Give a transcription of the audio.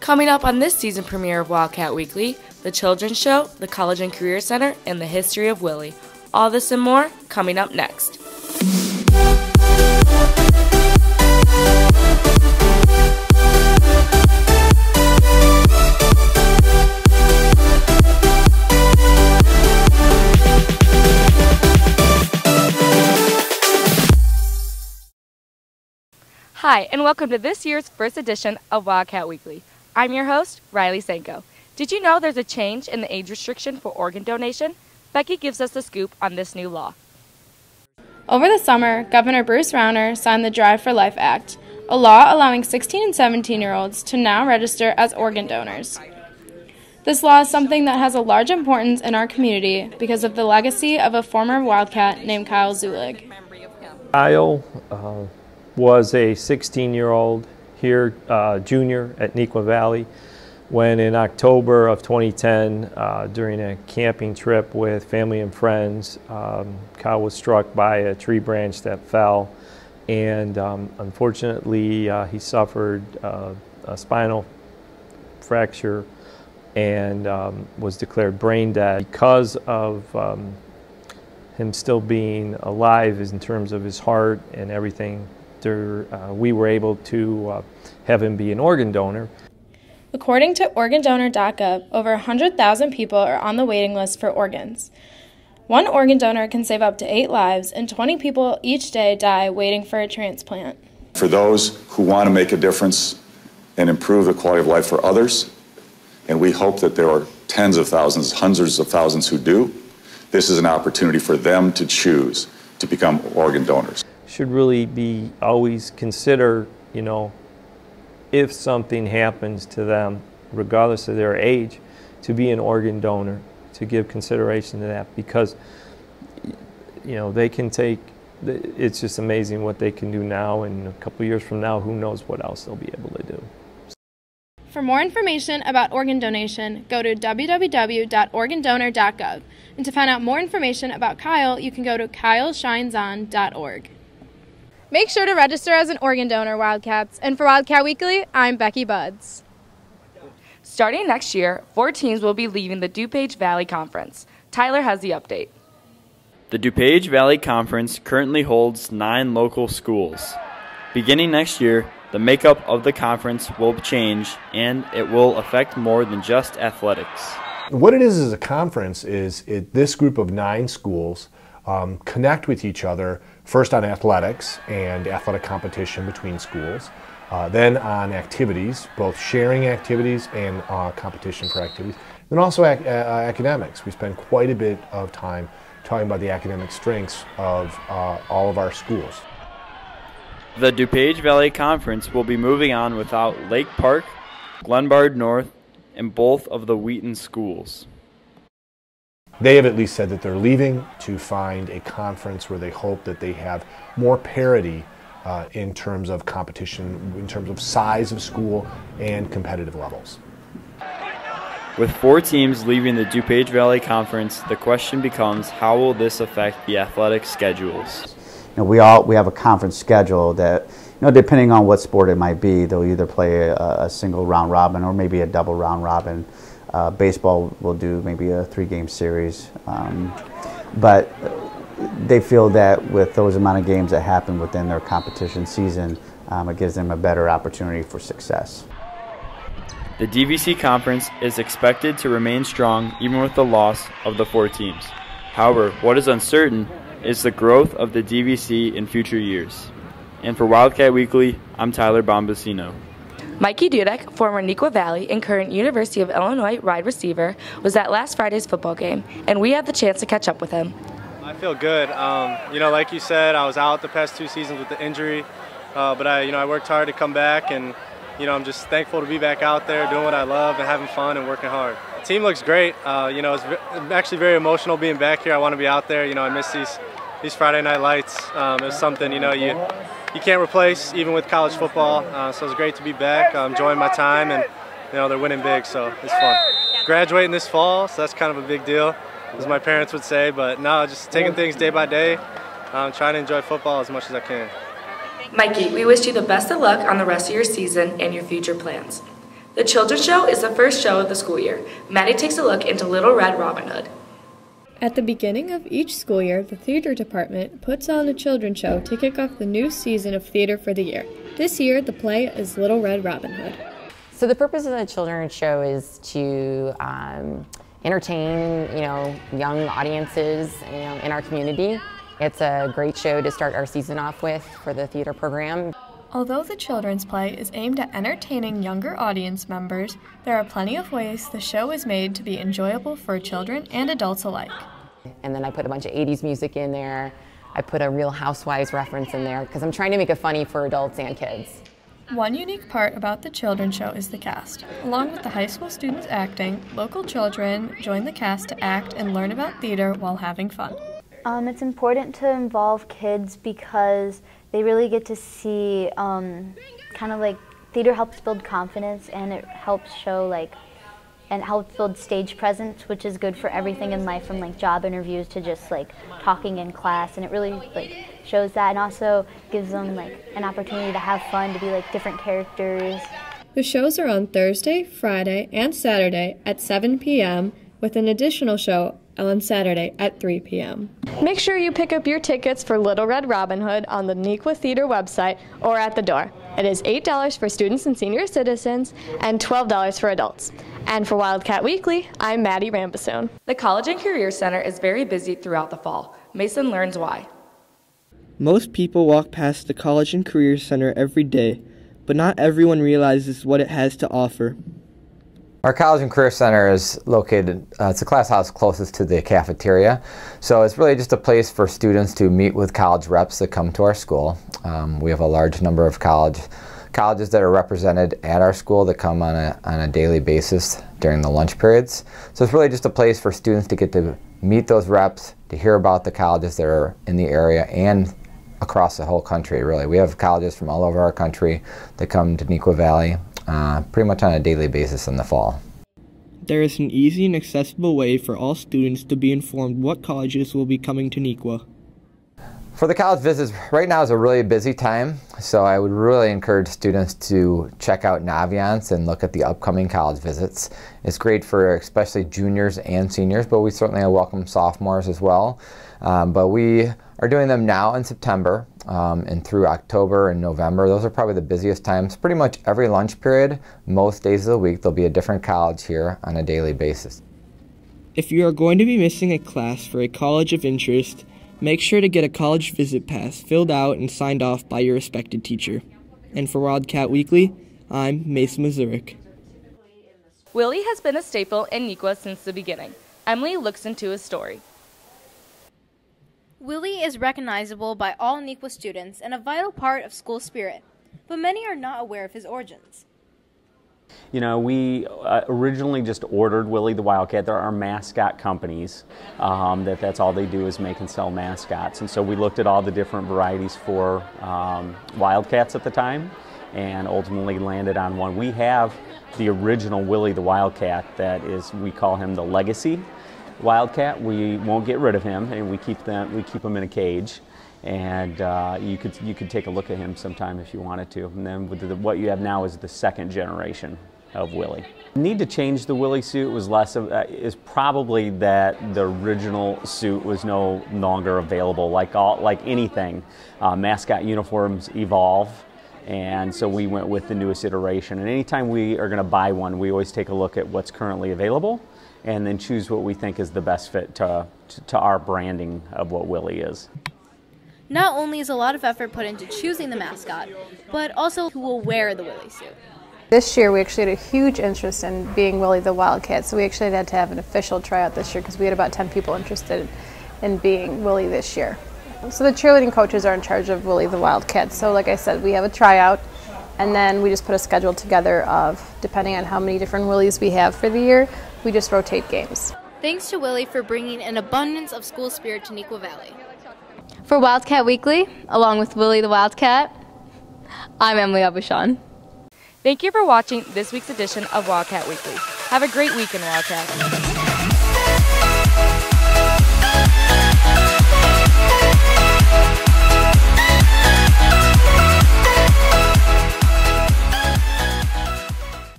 Coming up on this season premiere of Wildcat Weekly, the Children's Show, the College and Career Center, and the history of Willie. All this and more coming up next. Hi, and welcome to this year's first edition of Wildcat Weekly. I'm your host, Riley Sanko. Did you know there's a change in the age restriction for organ donation? Becky gives us the scoop on this new law. Over the summer, Governor Bruce Rauner signed the Drive for Life Act, a law allowing 16 and 17-year-olds to now register as organ donors. This law is something that has a large importance in our community because of the legacy of a former Wildcat named Kyle Zulig. Kyle was a 16-year-old here, junior at Neuqua Valley, when in October of 2010, during a camping trip with family and friends, Kyle was struck by a tree branch that fell, and unfortunately he suffered a spinal fracture and was declared brain dead. Because of him still being alive in terms of his heart and everything, we were able to have him be an organ donor. According to organdonor.gov, over 100,000 people are on the waiting list for organs. One organ donor can save up to 8 lives, and 20 people each day die waiting for a transplant. For those who want to make a difference and improve the quality of life for others, and we hope that there are tens of thousands, hundreds of thousands who do, this is an opportunity for them to choose to become organ donors. Should really be always consider, if something happens to them, regardless of their age, to be an organ donor, to give consideration to that, because they can take, it's just amazing what they can do now, and a couple years from now, who knows what else they'll be able to do. For more information about organ donation, go to www.organdonor.gov. And to find out more information about Kyle, you can go to kyleshineson.org. Make sure to register as an organ donor, Wildcats. And for Wildcat Weekly, I'm Becky Buds. Starting next year, 4 teams will be leaving the DuPage Valley Conference. Tyler has the update. The DuPage Valley Conference currently holds 9 local schools. Beginning next year, the makeup of the conference will change, and it will affect more than just athletics. What it is as a conference is this group of 9 schools connect with each other, first on athletics and athletic competition between schools, then on activities, both sharing activities and competition for activities, then also academics. We spend quite a bit of time talking about the academic strengths of all of our schools. The DuPage Valley Conference will be moving on without Lake Park, Glenbard North, and both of the Wheaton schools. They have at least said that they're leaving to find a conference where they hope that they have more parity in terms of competition, in terms of size of school and competitive levels. With 4 teams leaving the DuPage Valley Conference, the question becomes, how will this affect the athletic schedules? We have a conference schedule that, depending on what sport it might be, they'll either play a single round robin or maybe a double round robin. Baseball will do maybe a 3-game series, but they feel that with those amount of games that happen within their competition season, it gives them a better opportunity for success. The DVC Conference is expected to remain strong even with the loss of the 4 teams. However, what is uncertain is the growth of the DVC in future years. And for Wildcat Weekly, I'm Tyler Bombasino. Mikey Dudek, former Neuqua Valley and current University of Illinois wide receiver, was at last Friday's football game, and we had the chance to catch up with him. I feel good. Like you said, I was out the past 2 seasons with the injury, but I worked hard to come back, and I'm just thankful to be back out there doing what I love and having fun and working hard. The team looks great. It's actually very emotional being back here. I want to be out there. I miss these Friday night lights. It's something you can't replace even with college football. So it's great to be back. I'm enjoying my time, and they're winning big, so it's fun. Graduating this fall, so that's kind of a big deal, as my parents would say. But no, just taking things day by day, trying to enjoy football as much as I can. Mikey, we wish you the best of luck on the rest of your season and your future plans. The children's show is the first show of the school year. Maddie takes a look into Little Red Robin Hood. At the beginning of each school year, the theater department puts on a children's show to kick off the new season of theater for the year. This year, the play is Little Red Robin Hood. So the purpose of the children's show is to entertain, young audiences, in our community. It's a great show to start our season off with for the theater program. Although the children's play is aimed at entertaining younger audience members, there are plenty of ways the show is made to be enjoyable for children and adults alike. And then I put a bunch of 80s music in there. I put a Real Housewives reference in there because I'm trying to make it funny for adults and kids. One unique part about the children's show is the cast. Along with the high school students acting, local children join the cast to act and learn about theater while having fun. It's important to involve kids because they really get to see theater helps build confidence, and it helps show and helps build stage presence, which is good for everything in life, from job interviews to just talking in class, and it really shows that, and also gives them an opportunity to have fun, to be different characters. The shows are on Thursday, Friday, and Saturday at 7 p.m. with an additional show on Saturday at 3 p.m. Make sure you pick up your tickets for Little Red Robin Hood on the Neuqua Theater website or at the door. It is $8 for students and senior citizens and $12 for adults. And for Wildcat Weekly, I'm Maddie Rambasoon. The College and Career Center is very busy throughout the fall. Mason learns why. Most people walk past the College and Career Center every day, but not everyone realizes what it has to offer. Our College and Career Center is located, it's a class house closest to the cafeteria, so it's really just a place for students to meet with college reps that come to our school. We have a large number of colleges that are represented at our school that come on a daily basis during the lunch periods. So it's really just a place for students to get to meet those reps, to hear about the colleges that are in the area and across the whole country, really. We have colleges from all over our country that come to Neuqua Valley pretty much on a daily basis in the fall. There is an easy and accessible way for all students to be informed what colleges will be coming to Neuqua. For the college visits, right now is a really busy time, so I would really encourage students to check out Naviance and look at the upcoming college visits. It's great for especially juniors and seniors, but we certainly welcome sophomores as well. But we are doing them now in September and through October and November. Those are probably the busiest times. Pretty much every lunch period, most days of the week, there'll be a different college here on a daily basis. If you are going to be missing a class for a college of interest, make sure to get a college visit pass filled out and signed off by your respected teacher. And for Wildcat Weekly, I'm Mason Mazurek. Willie has been a staple in Neuqua since the beginning. Emily looks into his story. Willie is recognizable by all Neuqua students and a vital part of school spirit, but many are not aware of his origins. You know, we originally just ordered Willie the Wildcat. There are mascot companies that's all they do is make and sell mascots. And so we looked at all the different varieties for Wildcats at the time and ultimately landed on one. We have the original Willie the Wildcat that is, we call him the legacy Wildcat. We won't get rid of him, and we keep him in a cage. And you could take a look at him sometime if you wanted to. And then with what you have now is the second generation of Willie. The need to change the Willie suit was is probably that the original suit was no longer available. Like anything, mascot uniforms evolve, and so we went with the newest iteration. And anytime we are going to buy one, we always take a look at what's currently available, and then choose what we think is the best fit to our branding of what Willie is. Not only is a lot of effort put into choosing the mascot, but also who will wear the Willie suit. This year we actually had a huge interest in being Willie the Wildcat, so we actually had to have an official tryout this year because we had about 10 people interested in being Willie this year. So the cheerleading coaches are in charge of Willie the Wildcat, so like I said, we have a tryout and then we just put a schedule together of, depending on how many different Willies we have for the year, we just rotate games. Thanks to Willie for bringing an abundance of school spirit to Neuqua Valley. For Wildcat Weekly, along with Willie the Wildcat, I'm Emily Abushan. Thank you for watching this week's edition of Wildcat Weekly. Have a great weekend, Wildcats.